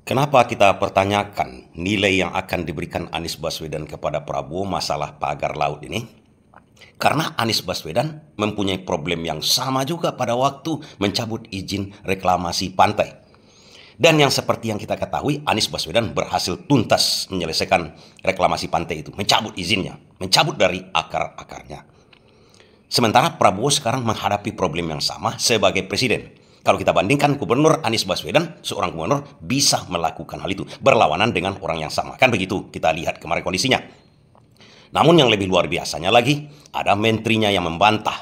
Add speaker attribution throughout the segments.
Speaker 1: Kenapa kita pertanyakan nilai yang akan diberikan Anies Baswedan kepada Prabowo masalah pagar laut ini? Karena Anies Baswedan mempunyai problem yang sama juga pada waktu mencabut izin reklamasi pantai. Dan yang seperti yang kita ketahui, Anies Baswedan berhasil tuntas menyelesaikan reklamasi pantai itu, mencabut izinnya, mencabut dari akar-akarnya. Sementara Prabowo sekarang menghadapi problem yang sama sebagai presiden. Kalau kita bandingkan Gubernur Anies Baswedan, seorang gubernur bisa melakukan hal itu, berlawanan dengan orang yang sama. Kan begitu kita lihat kemarin kondisinya. Namun yang lebih luar biasanya lagi, ada menterinya yang membantah,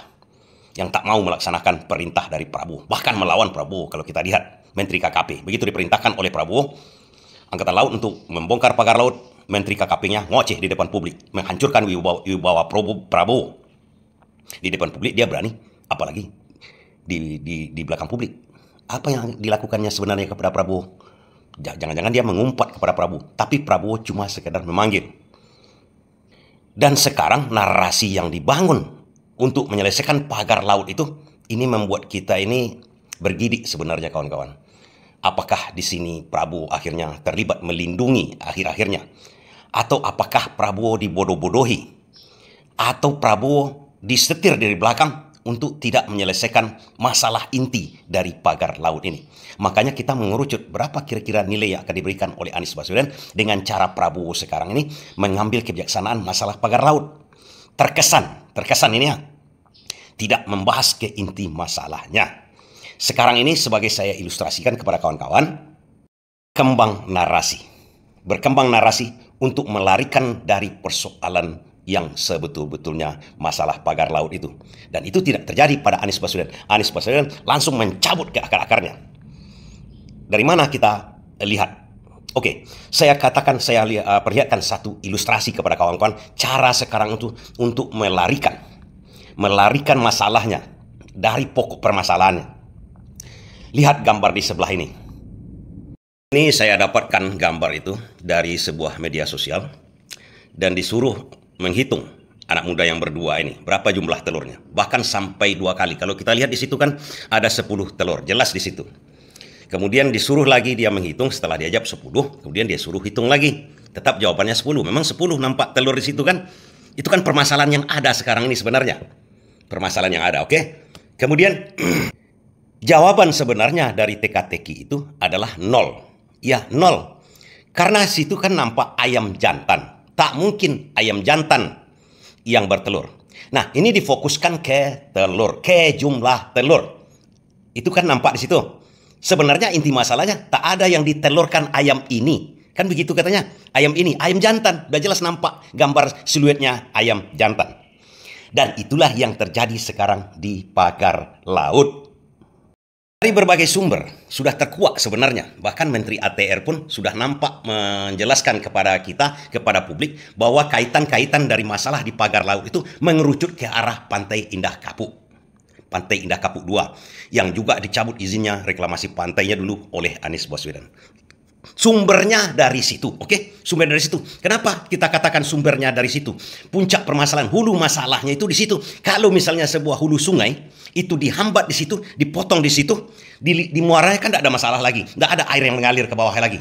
Speaker 1: yang tak mau melaksanakan perintah dari Prabowo, bahkan melawan Prabowo. Kalau kita lihat Menteri KKP, begitu diperintahkan oleh Prabowo Angkatan Laut untuk membongkar pagar laut, Menteri KKP-nya ngoceh di depan publik, menghancurkan wibawa Prabowo. Di depan publik dia berani, apalagi di belakang publik. Apa yang dilakukannya sebenarnya kepada Prabowo? Jangan-jangan dia mengumpat kepada Prabowo, tapi Prabowo cuma sekedar memanggil. Dan sekarang narasi yang dibangun untuk menyelesaikan pagar laut itu, ini membuat kita ini bergidik sebenarnya kawan-kawan. Apakah di sini Prabowo akhirnya terlibat melindungi akhir-akhirnya? Atau apakah Prabowo dibodoh-bodohi? Atau Prabowo disetir dari belakang untuk tidak menyelesaikan masalah inti dari pagar laut ini. Makanya kita mengerucut berapa kira-kira nilai yang akan diberikan oleh Anies Baswedan dengan cara Prabowo sekarang ini mengambil kebijaksanaan masalah pagar laut. Terkesan ini ya, tidak membahas ke inti masalahnya. Sekarang ini sebagai saya ilustrasikan kepada kawan-kawan, berkembang narasi untuk melarikan dari persoalan yang sebetul-betulnya masalah pagar laut itu. Dan itu tidak terjadi pada Anies Baswedan. Anies Baswedan langsung mencabut ke akar-akarnya. Dari mana kita lihat? Oke, saya perlihatkan satu ilustrasi kepada kawan-kawan cara sekarang itu untuk melarikan masalahnya dari pokok permasalahannya. Lihat gambar di sebelah ini. Ini saya dapatkan gambar itu dari sebuah media sosial dan disuruh menghitung anak muda yang berdua ini berapa jumlah telurnya, bahkan sampai 2 kali. Kalau kita lihat di situ kan ada 10 telur, jelas di situ. Kemudian disuruh lagi dia menghitung, setelah dia jawab 10, kemudian dia suruh hitung lagi, tetap jawabannya 10. Memang 10 nampak telur di situ kan. Itu kan permasalahan yang ada sekarang ini sebenarnya, permasalahan yang ada. Oke, kemudian jawaban sebenarnya dari teka-teki itu adalah 0. Ya, 0. Karena situ kan nampak ayam jantan. Tak mungkin ayam jantan yang bertelur. Nah, ini difokuskan ke telur, ke jumlah telur. Itu kan nampak di situ. Sebenarnya inti masalahnya tak ada yang ditelurkan ayam ini. Kan begitu katanya. Ayam ini, ayam jantan. Udah jelas nampak gambar siluetnya ayam jantan. Dan itulah yang terjadi sekarang di pagar laut. Dari berbagai sumber sudah terkuak sebenarnya. Bahkan Menteri ATR pun sudah nampak menjelaskan kepada kita, kepada publik, bahwa kaitan-kaitan dari masalah di pagar laut itu mengerucut ke arah Pantai Indah Kapuk. Pantai Indah Kapuk 2. Yang juga dicabut izinnya reklamasi pantainya dulu oleh Anies Baswedan. Sumbernya dari situ, oke? Sumber dari situ. Kenapa kita katakan sumbernya dari situ? Puncak permasalahan, hulu masalahnya itu di situ. Kalau misalnya sebuah hulu sungai itu dihambat di situ, dipotong di situ, di muaranya kan tidak ada masalah lagi, tidak ada air yang mengalir ke bawah lagi.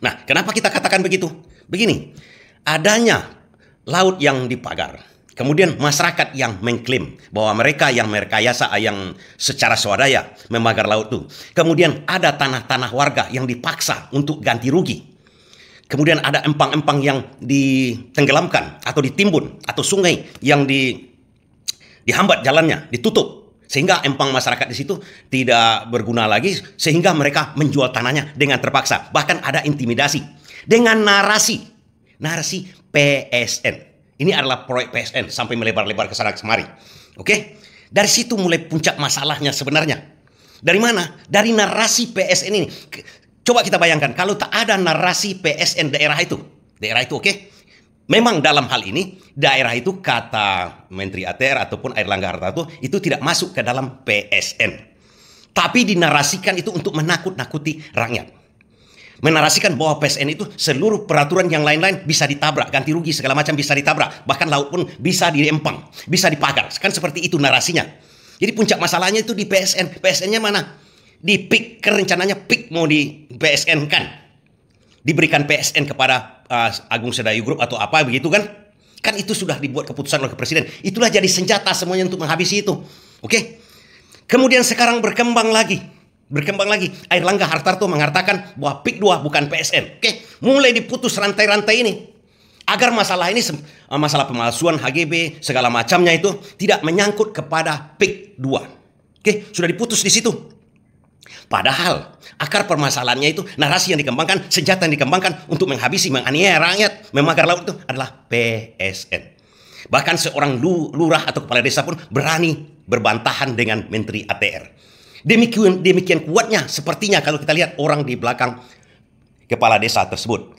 Speaker 1: Nah, kenapa kita katakan begitu? Begini, adanya laut yang dipagar. Kemudian masyarakat yang mengklaim bahwa mereka yang merekayasa, yang secara swadaya memagar laut itu. Kemudian ada tanah-tanah warga yang dipaksa untuk ganti rugi. Kemudian ada empang-empang yang ditenggelamkan atau ditimbun, atau sungai yang dihambat jalannya, ditutup. Sehingga empang masyarakat di situ tidak berguna lagi, sehingga mereka menjual tanahnya dengan terpaksa. Bahkan ada intimidasi dengan narasi PSN. Ini adalah proyek PSN sampai melebar-lebar ke sana kemari. Oke? Dari situ mulai puncak masalahnya sebenarnya. Dari mana? Dari narasi PSN ini. Coba kita bayangkan kalau tak ada narasi PSN daerah itu, oke? Memang dalam hal ini daerah itu kata Menteri ATR ataupun Airlangga Hartarto itu tidak masuk ke dalam PSN. Tapi dinarasikan itu untuk menakut-nakuti rakyat. Menarasikan bahwa PSN itu seluruh peraturan yang lain-lain bisa ditabrak, ganti rugi segala macam bisa ditabrak, bahkan laut pun bisa diempang, bisa dipagar. Kan seperti itu narasinya. Jadi puncak masalahnya itu di PSN. PSN-nya mana? Di PIK, rencananya PIK mau PSN kan, diberikan PSN kepada Agung Sedayu Group atau apa begitu kan? Kan itu sudah dibuat keputusan oleh Presiden. Itulah jadi senjata semuanya untuk menghabisi itu. Oke? Kemudian sekarang berkembang lagi. Airlangga Hartarto mengatakan bahwa PIK 2 bukan PSN. Oke? Mulai diputus rantai-rantai ini. Agar masalah ini, masalah pemalsuan HGB, segala macamnya itu tidak menyangkut kepada PIK 2. Oke? Sudah diputus di situ. Padahal akar permasalahannya itu narasi yang dikembangkan, senjata yang dikembangkan untuk menghabisi, menganiaya rakyat, memagar laut itu adalah PSN. Bahkan seorang lurah atau kepala desa pun berani berbantahan dengan Menteri ATR. Demikian kuatnya sepertinya kalau kita lihat orang di belakang kepala desa tersebut.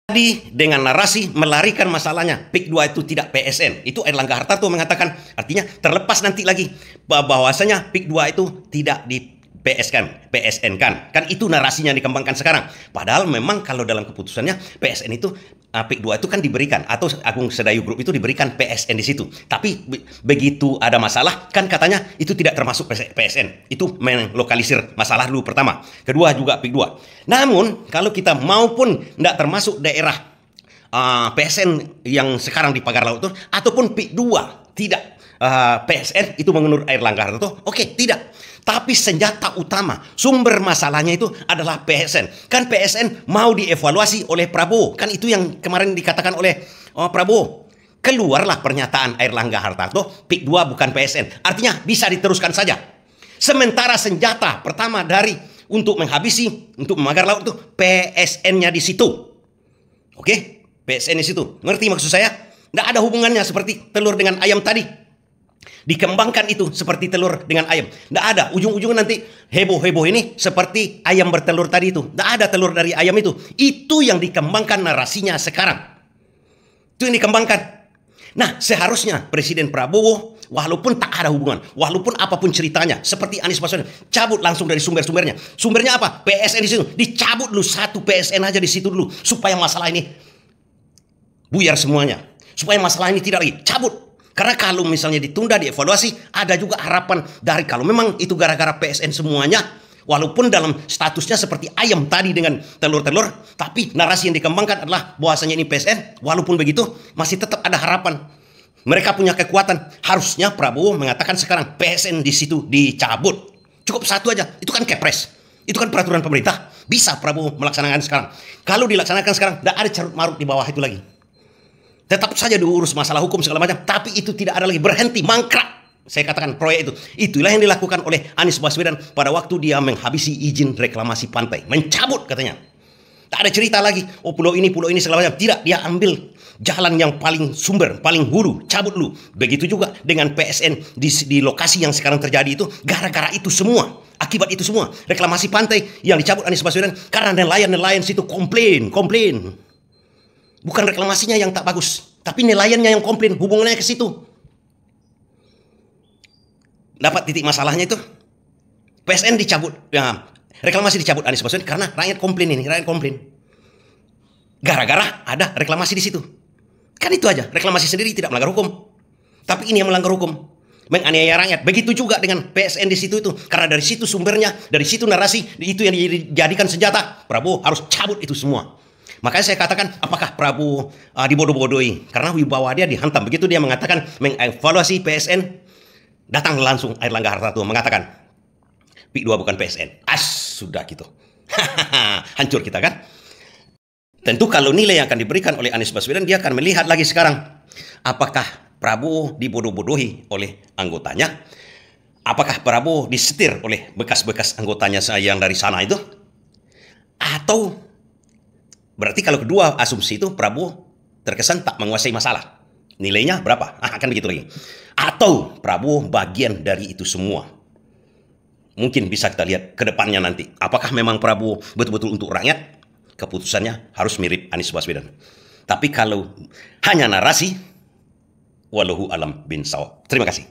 Speaker 1: Tadi dengan narasi melarikan masalahnya, PIK 2 itu tidak PSN. Itu Airlangga Hartarto mengatakan, artinya terlepas nanti lagi bahwasanya PIK 2 itu tidak di PSN kan itu narasinya dikembangkan sekarang. Padahal memang kalau dalam keputusannya PSN itu PIK 2 itu kan diberikan, atau Agung Sedayu Group itu diberikan PSN di situ. Tapi begitu ada masalah kan katanya itu tidak termasuk PSN. Itu melokalisir masalah dulu pertama. Kedua juga PIK 2. Namun kalau kita maupun tidak termasuk daerah PSN yang sekarang di pagar laut itu, ataupun PIK 2 tidak PSN, itu menurut Airlangga Hartarto, oke, tidak. Tapi senjata utama, sumber masalahnya itu adalah PSN. Kan PSN mau dievaluasi oleh Prabowo. Kan itu yang kemarin dikatakan oleh Prabowo. Keluarlah pernyataan Airlangga Hartarto, PIK 2 bukan PSN. Artinya bisa diteruskan saja. Sementara senjata pertama untuk menghabisi, untuk memagar laut itu PSN-nya di situ. Oke? PSN di situ. Ngerti maksud saya? Tidak ada hubungannya seperti telur dengan ayam tadi. Dikembangkan itu seperti telur dengan ayam. Tidak ada. Ujung-ujungnya nanti heboh-heboh ini seperti ayam bertelur tadi itu. Tidak ada telur dari ayam itu. Itu yang dikembangkan narasinya sekarang. Itu yang dikembangkan. Nah, seharusnya Presiden Prabowo, walaupun tak ada hubungan, walaupun apapun ceritanya, seperti Anies Baswedan, cabut langsung dari sumber-sumbernya. Sumbernya apa? PSN di situ. Dicabut dulu satu PSN aja di situ dulu, supaya masalah ini buyar semuanya. Supaya masalah ini tidak lagi. Cabut. Karena kalau misalnya ditunda, dievaluasi, ada juga harapan dari kalau memang itu gara-gara PSN semuanya, walaupun dalam statusnya seperti ayam tadi dengan telur-telur, tapi narasi yang dikembangkan adalah bahwasanya ini PSN, walaupun begitu masih tetap ada harapan. Mereka punya kekuatan. Harusnya Prabowo mengatakan sekarang PSN di situ dicabut. Cukup satu aja. Itu kan kepres. Itu kan peraturan pemerintah. Bisa Prabowo melaksanakan sekarang. Kalau dilaksanakan sekarang, tidak ada carut marut di bawah itu lagi. Tetap saja diurus masalah hukum segala macam, tapi itu tidak ada lagi, berhenti, mangkrak. Saya katakan proyek itu. Itulah yang dilakukan oleh Anies Baswedan pada waktu dia menghabisi izin reklamasi pantai. Mencabut katanya. Tak ada cerita lagi, oh pulau ini segala macam. Tidak, dia ambil jalan yang paling sumber, paling hulu, cabut dulu. Begitu juga dengan PSN di lokasi yang sekarang terjadi itu, gara-gara itu semua. Akibat itu semua, reklamasi pantai yang dicabut Anies Baswedan karena nelayan-nelayan situ komplain. Bukan reklamasinya yang tak bagus, tapi nelayannya yang komplain, hubungannya ke situ. Dapat titik masalahnya itu. PSN dicabut, ya, reklamasi dicabut Anies Baswedan karena rakyat komplain ini, rakyat komplain. Gara-gara ada reklamasi di situ. Kan itu aja, reklamasi sendiri tidak melanggar hukum. Tapi ini yang melanggar hukum, menganiaya rakyat. Begitu juga dengan PSN di situ itu. Karena dari situ sumbernya, dari situ narasi, itu yang dijadikan senjata. Prabowo harus cabut itu semua. Makanya saya katakan, apakah Prabowo dibodoh-bodohi? Karena wibawa dia dihantam. Begitu dia mengatakan mengevaluasi PSN, datang langsung Airlangga Hartarto mengatakan PIK 2 bukan PSN. Sudah gitu. Hancur kita kan? Tentu kalau nilai yang akan diberikan oleh Anies Baswedan, dia akan melihat lagi sekarang. Apakah Prabowo dibodoh-bodohi oleh anggotanya? Apakah Prabowo disetir oleh bekas-bekas anggotanya yang dari sana itu? Atau berarti kalau kedua asumsi itu, Prabowo terkesan tak menguasai masalah. Nilainya berapa? Akan begitu lagi. Atau Prabowo bagian dari itu semua. Mungkin bisa kita lihat ke depannya nanti. Apakah memang Prabowo betul-betul untuk rakyat? Keputusannya harus mirip Anies Baswedan. Tapi kalau hanya narasi, wallahu alam bin sawab. Terima kasih.